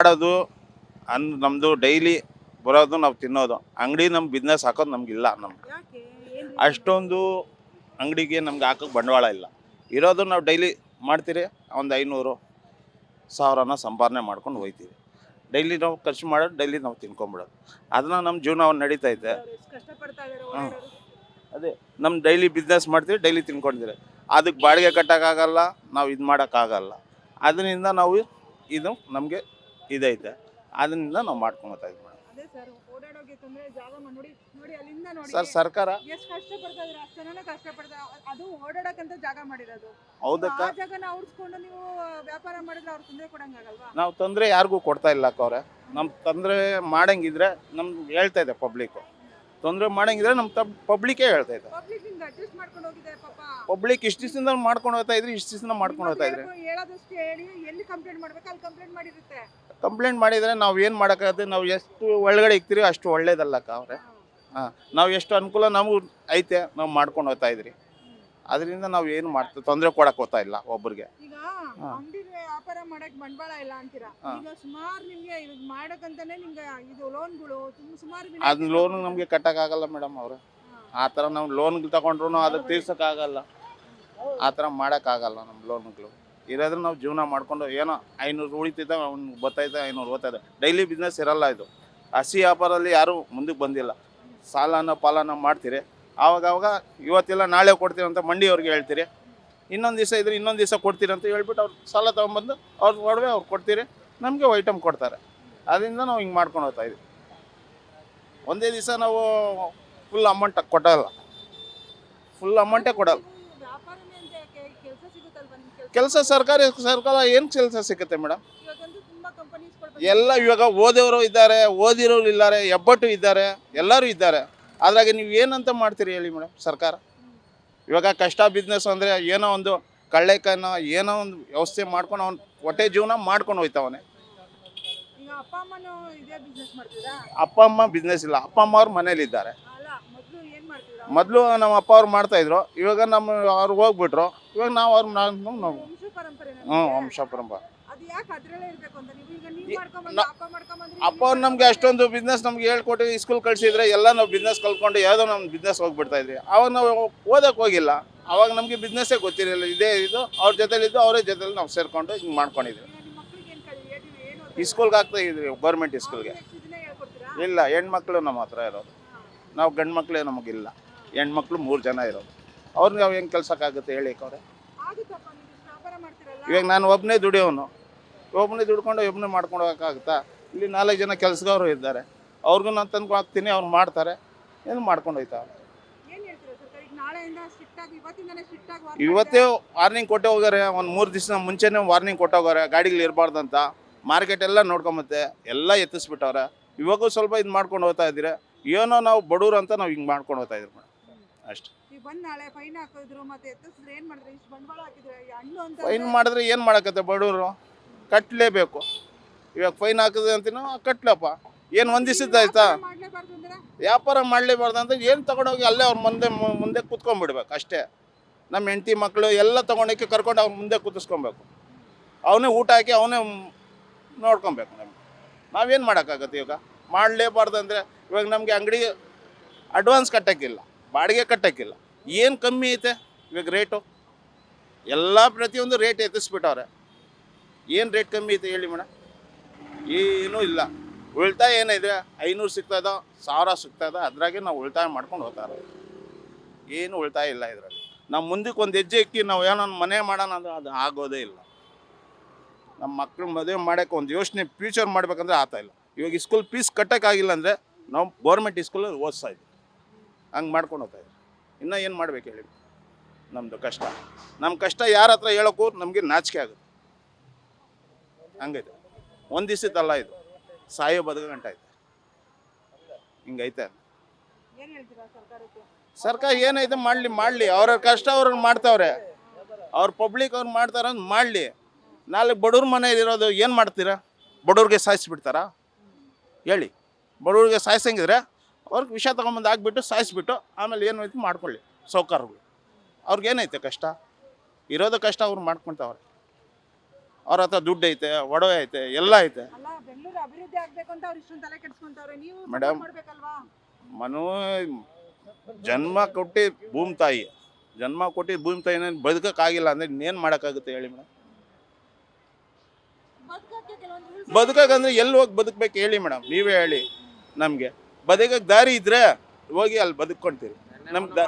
ಮಾಡೋದು ನಮ್ಮದು ಡೈಲಿ ಬರೋದು ನಾವು ತಿನ್ನೋದು. ಅಂಗಡಿ ನಮ್ಮ ಬಿಸ್ನೆಸ್ ಹಾಕೋದು ನಮಗಿಲ್ಲ. ನಮ್ಗೆ ಯಾಕೆ ಏನ್ ಅಷ್ಟೊಂದು ಅಂಗಡಿಗೆ ನಮ್ಗೆ ಹಾಕೋಕೆ ಬಂಡವಾಳ ಇಲ್ಲ. ಇರೋದು ನಾವು ಡೈಲಿ ಮಾಡ್ತೀರಿ ಒಂದು 500,000ನ ಸಂಪಾದನೆ ಮಾಡ್ಕೊಂಡು ಹೋಗ್ತೀವಿ. ಡೈಲಿ ನಾವು ಖರ್ಚು ಮಾಡೋದು, ಡೈಲಿ ನಾವು ತಿನ್ಕೊಂಬಿಡೋದು. ಅದನ್ನ ನಮ್ಮ ಜೀವನ ನಡೀತೈತೆ. ಅವ್ರು ಎಷ್ಟು ಕಷ್ಟಪಡ್ತಾ ಇದಾರೆ ಹಾಂ, ಓಡಾಡೋರು. ಅದೇ ನಮ್ಮ ಡೈಲಿ ಬಿಸ್ನೆಸ್ ಮಾಡ್ತೀವಿ, ಡೈಲಿ ತಿನ್ಕೊಂಡಿದ್ದೀರಿ. ಅದಕ್ಕೆ ಬಾಡಿಗೆ ಕಟ್ಟೋಕ್ಕಾಗಲ್ಲ, ನಾವು ಇದು ಮಾಡೋಕ್ಕಾಗಲ್ಲ. ಅದರಿಂದ ನಾವು ಇದು ನಮಗೆ ಇದೈತೆ, ಅದರಿಂದ ನಾವು ಮಾಡ್ಕೊಳ್ತಾ ಇದ್ದೀವಿ ಮೇಡಮ್. ಅದೇ ಸರ್ ಓಡಾಡೋಕೆ ತೊಂದ್ರೆ ಜಾಗ ನೋಡಿ ನೋಡಿ ಅಲ್ಲಿಂದ ನೋಡಿ ಸರ್ ಸರ್ಕಾರ ಎಷ್ಟು ಕಷ್ಟಪಡ್ತಾ ಇದಾರೆ. ಅಷ್ಟು ಜನನೇ ಕಷ್ಟಪಡ್ತಾ ಅದು ಓಡಾಡಕ್ಕಂತ ಜಾಗ ಮಾಡಿರೋದು. ಹೌದಕ್ಕ, ಆ ಜಾಗನ ಉಳಿಸ್ಕೊಂಡು ನೀವು ವ್ಯಾಪಾರ ಮಾಡಿದ್ರೆ ಅವ್ರು ತೊಂದರೆ ಕೊಡಂಗಾಗಲ್ವಾ? ನಾವು ತೊಂದರೆ ಯಾರಿಗೂ ಕೊಡ್ತಾ ಇಲ್ಲ ಅಕ್ಕವ್ರೆ. ನಮ್ಮ ತೊಂದರೆ ಮಾಡಂಗಿದ್ರೆ ನಮ್ಗೆ ಹೇಳ್ತಾ ಇದೆ ಪಬ್ಲಿಕ್ಕು. ತೊಂದರೆ ಮಾಡಂಗಿದ್ರೆ ನಮ್ಮ ಪಬ್ಲಿಕ್ಕೇ ಹೇಳ್ತಾ ಇದೆ. ಪಬ್ಲಿಕ್ ಹಿಂಗೆ ಅಡ್ಜಸ್ಟ್ ಮಾಡ್ಕೊಂಡು ಹೋಗಿದ್ದಾರೆ ಪಾಪ. ಪಬ್ಲಿಕ್ ಇಷ್ಟು ದಿವಸದಿಂದ ಮಾಡ್ಕೊಂಡು ಹೋಗ್ತಾ ಇದ್ರಿ, ಇಷ್ಟು ದಿವಸದಿಂದ ಮಾಡ್ಕೊಂಡು ಹೋಗ್ತಾ ಇದ್ರಿ. ಹೇಳೋದಷ್ಟು ಹೇಳಿ ಎಲ್ಲಿ ಕಂಪ್ಲೇಂಟ್ ಮಾಡ್ಬೇಕು ಅಲ್ಲಿ ಕಂಪ್ಲೇಂಟ್ ಮಾಡಿರುತ್ತೆ. ಕಂಪ್ಲೇಂಟ್ ಮಾಡಿದರೆ ನಾವು ಏನು ಮಾಡೋಕ್ಕಾಗುತ್ತೆ? ನಾವು ಎಷ್ಟು ಒಳಗಡೆ ಇಕ್ತೀರಿ ಅಷ್ಟು ಒಳ್ಳೇದಲ್ಲಕ್ಕ ಅವ್ರೆ. ಹಾಂ, ನಾವು ಎಷ್ಟು ಅನುಕೂಲ ನಮಗೂ ಐತೆ, ನಾವು ಮಾಡ್ಕೊಂಡು ಹೋಗ್ತಾ ಇದ್ರಿ. ಅದರಿಂದ ನಾವು ಏನು ಮಾಡ್ತೀವಿ, ತೊಂದರೆ ಕೊಡಕ್ಕೆ ಹೋಗ್ತಾ ಇಲ್ಲ ಒಬ್ಬರಿಗೆ. ಈಗ ಅಂಗಡಿ ವ್ಯಾಪಾರ ಮಾಡಕ್ ಬಂಡವಾಳ ಇಲ್ಲ ಅಂತೀರಾ. ಈಗ ಸುಮಾರು ನಿಮ್ಗೆ ಇವಾಗ ಮಾಡಕ್ಕಂತಾನೆ ನಿಮ್ಗೆ ಇದು ಲೋನ್ಗಳು ಸುಮಾರು ಅದು ಲೋನ್ ನಮಗೆ ಕಟ್ಟೋಕ್ಕಾಗಲ್ಲ ಮೇಡಮ್ ಅವ್ರೆ. ಆ ಥರ ನಾವು ಲೋನ್ ತಗೊಂಡ್ರು ಅದಕ್ಕೆ ತೀರ್ಸೋಕ್ಕಾಗಲ್ಲ. ಆ ಥರ ಮಾಡೋಕ್ಕಾಗಲ್ಲ ನಮ್ಮ ಲೋನ್ಗಳು. ಇರೋದ್ರೆ ನಾವು ಜೀವನ ಮಾಡ್ಕೊಂಡು ಏನೋ 500 ಉಳಿತೈತೆ, ಅವ್ನು ಬರ್ತೈತೆ, 500 ಓದ್ತೈತೆ. ಡೈಲಿ ಬಿಸ್ನೆಸ್ ಇರಲ್ಲ ಇದು. ಹಸಿ ವ್ಯಾಪಾರಲ್ಲಿ ಯಾರೂ ಮುಂದಕ್ಕೆ ಬಂದಿಲ್ಲ. ಸಾಲನ ಪಾಲನ ಮಾಡ್ತೀರಿ, ಆವಾಗ ಇವತ್ತೆಲ್ಲ ನಾಳೆ ಕೊಡ್ತೀರಿ ಅಂತ ಮಂಡಿಯವ್ರಿಗೆ ಹೇಳ್ತೀರಿ. ಇನ್ನೊಂದು ದಿವಸ ಇದ್ರೆ ಇನ್ನೊಂದು ದಿವಸ ಕೊಡ್ತೀರಿ ಅಂತ ಹೇಳ್ಬಿಟ್ಟು ಅವ್ರು ಸಾಲ ತೊಗೊಂಬಂದು ಅವ್ರ ಒಡವೆ ಅವ್ರು ಕೊಡ್ತೀರಿ, ನಮಗೆ ಐಟಮ್ ಕೊಡ್ತಾರೆ. ಅದರಿಂದ ನಾವು ಹಿಂಗೆ ಮಾಡ್ಕೊಂಡು ಹೋಗ್ತಾ ಇದ್ವಿ. ಒಂದೇ ದಿವಸ ನಾವು ಫುಲ್ ಅಮೌಂಟ್ ಕೊಟ್ಟಲ್ಲ, ಫುಲ್ ಅಮೌಂಟೇ ಕೊಡಲ್ಲ. ವ್ಯಾಪಾರನೇ ಅಂತ ಕೆಲಸ ಸಿಗುತ್ತಲ್ವಾ ನಿಮ್ಗೆ? ಕೆಲಸ ಸರ್ಕಾರ ಏನು ಕೆಲಸ ಸಿಗುತ್ತೆ ಮೇಡಮ್? ಇವಾಗಂತೂ ತುಂಬಾ ಕಂಪನೀಸ್ಗಳು ಎಲ್ಲ ಇವಾಗ ಓದೋರು ಇದ್ದಾರೆ, ಓದಿರೋರು ಇದ್ದಾರೆ, ಹೆಬ್ಬಟ್ಟು ಇದ್ದಾರೆ, ಎಲ್ಲರೂ ಇದ್ದಾರೆ. ಅದ್ರಾಗೆ ನೀವು ಏನಂತ ಮಾಡ್ತೀರಿ ಹೇಳಿ ಮೇಡಮ್ ಸರ್ಕಾರ? ಇವಾಗ ಕಷ್ಟ ಬಿಸ್ನೆಸ್ ಅಂದರೆ ಏನೋ ಒಂದು ಕಳ್ಳೆಕಾಯಿನೋ ಏನೋ ಒಂದು ವ್ಯವಸ್ಥೆ ಮಾಡ್ಕೊಂಡು ಅವ್ನು ಹೊಟ್ಟೆ ಜೀವನ ಮಾಡ್ಕೊಂಡು ಹೋಯ್ತವನೆ. ಈಗ ಅಪ್ಪ ಅಮ್ಮನೂ ಇದೇ ಬಿಸ್ನೆಸ್ ಮಾಡ್ತೀರಾ? ಅಪ್ಪ ಅಮ್ಮ ಬಿಸ್ನೆಸ್ ಇಲ್ಲ, ಅಪ್ಪ ಅಮ್ಮ ಅವ್ರ ಮನೇಲಿದ್ದಾರೆ. ಅಲ್ಲ ಮೊದಲು ಏನ್ ಮಾಡ್ತೀರಾ? ಮೊದಲು ನಮ್ಮ ಅಪ್ಪ ಅವ್ರು ಮಾಡ್ತಾಯಿದ್ರು, ಇವಾಗ ಅವ್ರು ಹೋಗ್ಬಿಟ್ರು. ಇವಾಗ ನಾವು ವಂಶ ಪರಂಪರೆ ವಂಶ ಪರಂಪರೆ. ಅದು ಯಾಕೆ ಅದ್ರಲ್ಲೇ ಇರ್ಬೇಕು ಅಂತ ನೀವು ಈಗ ನೀವು ಈ- ಮಾಡ್ಕೊಂಬಂದ್ರೆ ಅಪ್ಪ ಮಾಡ್ಕೊಂಬಂದ್ರೆ ಅಪ್ಪ ಅವ್ರು ನಮಗೆ ಅಷ್ಟೊಂದು ಬಿಸ್ನೆಸ್ ನಮ್ಗೆ ಹೇಳ್ಕೊಟ್ಟು ಸ್ಕೂಲ್ ಕಳಿಸಿದ್ರೆ ಎಲ್ಲ ನಾವು ಬಿಸ್ನೆಸ್ ಕಲ್ತ್ಕೊಂಡು ಯಾವುದೋ ನಮ್ಮ ಬಿಸ್ನೆಸ್ ಹೋಗ್ಬಿಡ್ತಾ ಇದ್ವಿ. ಅವಾಗ ನಾವು ಓದಕ್ಕೆ ಹೋಗಿಲ್ಲ, ಅವಾಗ ನಮಗೆ ಬಿಸ್ನೆಸ್ಸೇ ಗೊತ್ತಿರಲಿಲ್ಲ. ಇದೇ ಇದು ಅವ್ರ ಜೊತೆಲಿದ್ದು ಅವರೇ ಜೊತೆಲಿ ನಾವು ಸೇರ್ಕೊಂಡು ಹಿಂಗೆ ಮಾಡ್ಕೊಂಡಿದ್ವಿ. ನಿಮ್ಮ ಮಕ್ಳಿಗೆ ಏನ್ ಕಲಿ ಏನು ಈ ಸ್ಕೂಲ್ಗೆ ಆಗ್ತಾ ಇದ್ವಿ, ಗೌರ್ಮೆಂಟ್ ಸ್ಕೂಲ್ಗೆ. ಇದನ್ನೇ ಹೇಳ್ಕೊಡ್ತೀರಾ? ಇಲ್ಲ, ಹೆಣ್ಮಕ್ಳು ನಮ್ಮ ಹತ್ರ ಇರೋದು. ನಾವು ಗಂಡು ಮಕ್ಕಳೇ ನಮಗಿಲ್ಲ, ಹೆಣ್ಮಕ್ಳು 3 ಜನ ಇರೋದು. ಅವ್ರಿಗೆ ನಾವು ಹೆಂಗೆ ಕೆಲ್ಸಕ್ಕಾಗುತ್ತೆ ಹೇಳಿ ಅವ್ರೆ? ಆಗುತ್ತಪ್ಪ ನೀವು ಇಷ್ಟು ವ್ಯಾಪಾರ ಮಾಡ್ತೀರಲ್ಲ. ಇವಾಗ ನಾನು ಒಬ್ಬನೇ ದುಡಿಯೋನು, ಒಬ್ಬನೇ ದುಡ್ಕೊಂಡು ಒಬ್ಬನೇ ಮಾಡ್ಕೊಂಡು ಹೋಗೋಕ್ಕಾಗುತ್ತಾ? ಇಲ್ಲಿ 4 ಜನ ಕೆಲಸಗಾರರು ಇದ್ದಾರೆ, ಅವ್ರಿಗೂ ನಾನು ತಂದು ಹಾಕ್ತೀನಿ, ಅವ್ರು ಮಾಡ್ತಾರೆ, ಏನು ಮಾಡ್ಕೊಂಡು ಹೋಯ್ತಾರೆ. ಏನ್ ಹೇಳ್ತೀರಾ ಸರ್? ಈಗ ನಾಳೆಯಿಂದ ಸ್ಟ್ರಿಕ್ಟ್ ಆಗಿ ಇವತ್ತಿಂದನೇ ಸ್ಟ್ರಿಕ್ಟ್ ಆಗಿ ಇವತ್ತೇ ವಾರ್ನಿಂಗ್ ಕೊಟ್ಟೆ ಹೋಗಾರೆ. ಒಂದು 3 ದಿವಸ ಮುಂಚೆನೇ ವಾರ್ನಿಂಗ್ ಕೊಟ್ಟೋಗಾರೆ, ಗಾಡಿಗಳು ಇರಬಾರ್ದಂತ. ಮಾರ್ಕೆಟ್ ಎಲ್ಲ ನೋಡ್ಕೊಂಬತ್ತೆ, ಎಲ್ಲ ಎತ್ತಿಸ್ಬಿಟ್ಟವ್ರೆ. ಇವಾಗೂ ಸ್ವಲ್ಪ ಇದು ಮಾಡ್ಕೊಂಡು ಹೋಗ್ತಾ ಇದ್ದೀರಿ. ಏನೋ ನಾವು ಬಡವ್ರು ಅಂತ ನಾವು ಹಿಂಗೆ ಮಾಡ್ಕೊಂಡು ಹೋಗ್ತಾ ಇದ್ದೀರಿ ಮೇಡಮ್, ಅಷ್ಟೇ. ಈಗ ಬಂದು ನಾಳೆ ಫೈನ್ ಹಾಕಿದ್ರು ಮತ್ತೆ ಎತ್ತಿಸಿದ್ರೆ ಏನ್ ಮಾಡಿದ್ರೆ? ಇಷ್ಟು ಬಂಡವಾಳ ಹಾಕಿದ್ರೆ ಈ ಹಣ್ಣು ಅಂತ ಫೈನ್ ಮಾಡಿದ್ರೆ ಏನು ಮಾಡೋಕ್ಕತ್ತೆ? ಬಡವರು ಕಟ್ಟಲೇಬೇಕು. ಇವಾಗ ಫೈನ್ ಹಾಕಿದ್ರೆ ಅಂತೀನೋ ಕಟ್ಲಪ್ಪ, ಏನು ಒಂದು ದಿವಸದ ಆಯ್ತಾ? ಮಾಡ್ಲೇಬಾರ್ದು ಅಂದ್ರೆ ವ್ಯಾಪಾರ ಮಾಡಲೇಬಾರ್ದು ಅಂತ ಏನು ತೊಗೊಂಡೋಗಿ ಅಲ್ಲೇ ಅವ್ರ ಮುಂದೆ ಕೂತ್ಕೊಂಡ್ಬಿಡ್ಬೇಕು ಅಷ್ಟೇ. ನಮ್ಮ ಹೆಂಡತಿ ಮಕ್ಕಳು ಎಲ್ಲ ತೊಗೊಂಡೋಗಿ ಕರ್ಕೊಂಡು ಅವ್ರ ಮುಂದೆ ಕೂತಿಸ್ಕೊಬೇಕು. ಅವನೇ ಊಟ ಹಾಕಿ ಅವನೇ ನೋಡ್ಕೊಬೇಕು. ನಮ್ಗೆ ನಾವೇನು ಮಾಡೋಕ್ಕಾಗತ್ತೆ? ಇವಾಗ ಮಾಡಲೇಬಾರ್ದು ಅಂದರೆ ಇವಾಗ ನಮಗೆ ಅಂಗಡಿ ಅಡ್ವಾನ್ಸ್ ಕಟ್ಟೋಕ್ಕಿಲ್ಲ, ಬಾಡಿಗೆ ಕಟ್ಟೋಕ್ಕಿಲ್ಲ. ಏನು ಕಮ್ಮಿ ಐತೆ ಇವಾಗ ರೇಟು? ಎಲ್ಲ ಪ್ರತಿಯೊಂದು ರೇಟ್ ಎತ್ತಿಸ್ಬಿಟ್ಟವ್ರೆ. ಏನು ರೇಟ್ ಕಮ್ಮಿ ಐತೆ ಹೇಳಿ ಮೇಡಮ್? ಏನೂ ಇಲ್ಲ. ಉಳಿತಾಯ ಏನಿದೆ? 500 ಸಿಗ್ತದೋ 1000 ಸಿಗ್ತದೋ ಅದ್ರಾಗೆ ನಾವು ಉಳಿತಾಯ ಮಾಡ್ಕೊಂಡು ಹೋಗ್ತಾರೆ. ಏನು ಉಳಿತಾಯ ಇಲ್ಲ ಇದರಲ್ಲಿ. ನಾವು ಮುಂದಕ್ಕೆ ಒಂದು ಹೆಜ್ಜೆ ಇಕ್ಕಿ ನಾವು ಏನೋ ಮನೆ ಮಾಡೋಣ ಅಂದ್ರೆ ಅದು ಆಗೋದೇ ಇಲ್ಲ. ನಮ್ಮ ಮಕ್ಳು ಮದುವೆ ಮಾಡೋಕ್ಕೆ ಒಂದು ಯೋಚನೆ ಫ್ಯೂಚರ್ ಮಾಡ್ಬೇಕಂದ್ರೆ ಆಗ್ತಾ ಇಲ್ಲ. ಇವಾಗ ಸ್ಕೂಲ್ ಫೀಸ್ ಕಟ್ಟೋಕ್ಕಾಗಿಲ್ಲ ಅಂದರೆ ನಾವು ಗೌರ್ಮೆಂಟ್ ಸ್ಕೂಲಲ್ಲಿ ಓದಿಸ್ತಾ ಇದ್ವಿ, ಹಂಗೆ ಮಾಡ್ಕೊಂಡು ಹೋಗ್ತಾ ಇದ್ವಿ. ಇನ್ನೂ ಏನು ಮಾಡ್ಬೇಕು ಹೇಳಿ? ನಮ್ಮದು ಕಷ್ಟ, ನಮ್ಮ ಕಷ್ಟ ಯಾರ ಹತ್ರ ಹೇಳೋಕ್ಕೂ ನಮಗೆ ನಾಚಿಕೆ ಆಗುತ್ತೆ. ಹಂಗೈತೆ. ಒಂದು ದಿವಸದಲ್ಲ ಇದು, ಸಾಯೋ ಬದುಕ ಗಂಟ ಐತೆ, ಹಿಂಗೈತೆ. ಏನ್ ಹೇಳ್ತೀರಾ ಸರ್ಕಾರಕ್ಕೆ? ಸರ್ಕಾರ ಏನೈತೆ ಮಾಡಲಿ. ಅವ್ರ ಕಷ್ಟ ಅವ್ರನ್ನ ಮಾಡ್ತಾವ್ರೆ, ಅವ್ರ ಪಬ್ಲಿಕ್ ಅವ್ರು ಮಾಡ್ತಾರ ಮಾಡಲಿ. ನಾಳೆ ಬಡವ್ರ ಮನೇಲಿ ಇರೋದು ಏನು ಮಾಡ್ತೀರಾ? ಬಡವ್ರಿಗೆ ಸಾಯಿಸ್ಬಿಡ್ತಾರಾ ಹೇಳಿ? ಬಡವ್ರಿಗೆ ಸಾಯಿಸಂಗಿದ್ರೆ ಅವ್ರಿಗೆ ವಿಷ ತೊಗೊಂಬಂದು ಹಾಕ್ಬಿಟ್ಟು ಸಾಯಿಸ್ಬಿಟ್ಟು ಆಮೇಲೆ ಏನು ಐತಿ ಮಾಡ್ಕೊಳ್ಳಿ ಸೌಕರ್ಯಗಳು. ಅವ್ರಿಗೇನೈತೆ ಕಷ್ಟ? ಇರೋದು ಕಷ್ಟ ಅವ್ರು ಮಾಡ್ಕೊತಾವ್ರೆ. ಅವ್ರ ಹತ್ರ ದುಡ್ಡು ಐತೆ, ಒಡವೆ ಐತೆ, ಎಲ್ಲ ಐತೆ. ಅಲ್ಲ ಬೆಂಗಳೂರು ಅಭಿವೃದ್ಧಿ ಆಗ್ಬೇಕು ಅಂತ ಅವ್ರು ಇಷ್ಟೊಂದು ತಲೆ ಕೆಡ್ಸ್ಕೊಂತವ್ರೆ, ನೀವು Madam. support ಮಾಡ್ಬೇಕಲ್ವಾ? ಮನು ಜನ್ಮ ಕೊಟ್ಟು ಭೂಮಿ ತಾಯಿ, ಜನ್ಮ ಕೊಟ್ಟು ಭೂಮಿ ತಾಯಿನ ಬದುಕೋಕ್ಕಾಗಿಲ್ಲ ಅಂದರೆ ಇನ್ನೇನು ಮಾಡೋಕ್ಕಾಗುತ್ತೆ ಹೇಳಿ ಮೇಡಮ್? ಬದುಕಕ್ಕೆ ಕೆಲವೊಂದು rules ಬದುಕಕ್ಕಂದ್ರೆ ಎಲ್ಲಿ ಹೋಗಿ ಬದುಕಬೇಕು ಹೇಳಿ ಮೇಡಮ್, ನೀವೇ ಹೇಳಿ ನಮಗೆ. ಬದುಕಕ್ಕೆ ದಾರಿ ಇದ್ರೆ ಹೋಗಿ ಅಲ್ಲಿ ಬದುಕ್ಕೊಂತೀರಿ. ನಮ್ಗೆ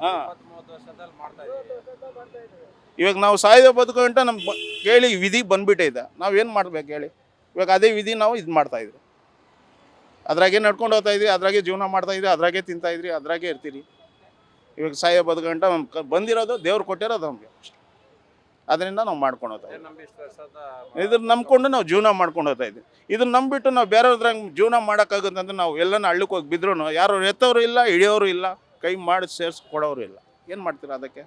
ಹಾಂ, ಇವಾಗ ನಾವು ಸಾಯ್ದ ಬದುಕಂಟ ನಮ್ಗೆ ಕೇಳಿ ವಿಧಿ ಬಂದ್ಬಿಟ್ಟೈತೆ, ನಾವೇನು ಮಾಡ್ಬೇಕು ಹೇಳಿ? ಇವಾಗ ಅದೇ ವಿಧಿ ನಾವು ಇದು ಮಾಡ್ತಾಯಿದ್ರಿ, ಅದ್ರಾಗೆ ನಡ್ಕೊಂಡು ಹೋಗ್ತಾ ಇದ್ರಿ, ಅದ್ರಾಗೆ ಜೀವನ ಮಾಡ್ತಾಯಿದ್ರಿ, ಅದ್ರಾಗೆ ತಿಂತಾಯಿದ್ರಿ, ಅದ್ರಾಗೆ ಇರ್ತೀರಿ. ಇವಾಗ ಸಾಯೋ ಬದುಕಂಟ ಬಂದಿರೋದು ದೇವ್ರು ಕೊಟ್ಟಿರೋದು ನಮಗೆ, ಅದರಿಂದ ನಾವು ಮಾಡ್ಕೊಂಡು ಹೋಗ್ತಾ ಇದ್ದೀವಿ. ಇದನ್ನ ನಂಬ್ಕೊಂಡು ನಾವು ಜೀವನ ಮಾಡ್ಕೊಂಡು ಹೋಗ್ತಾ ಇದ್ದೀವಿ. ಇದನ್ನ ನಂಬಿಟ್ಟು ನಾವು ಬೇರೆಯವ್ರಾಗ ಜೀವನ ಮಾಡೋಕ್ಕಾಗುತ್ತಂದ್ರೆ ನಾವು ಎಲ್ಲನ ಹಳ್ಳಕ್ಕೆ ಹೋಗಿ ಬಿದ್ರೂ ಯಾರು ಎತ್ತೋರು ಇಲ್ಲ, ಹಿಡಿಯೋರು ಇಲ್ಲ, ಕೈ ಮಾಡಿ ಸೇರಿಸಿ ಕೊಡೋರು ಇಲ್ಲ. ಏನು ಮಾಡ್ತೀರಾ ಅದಕ್ಕೆ?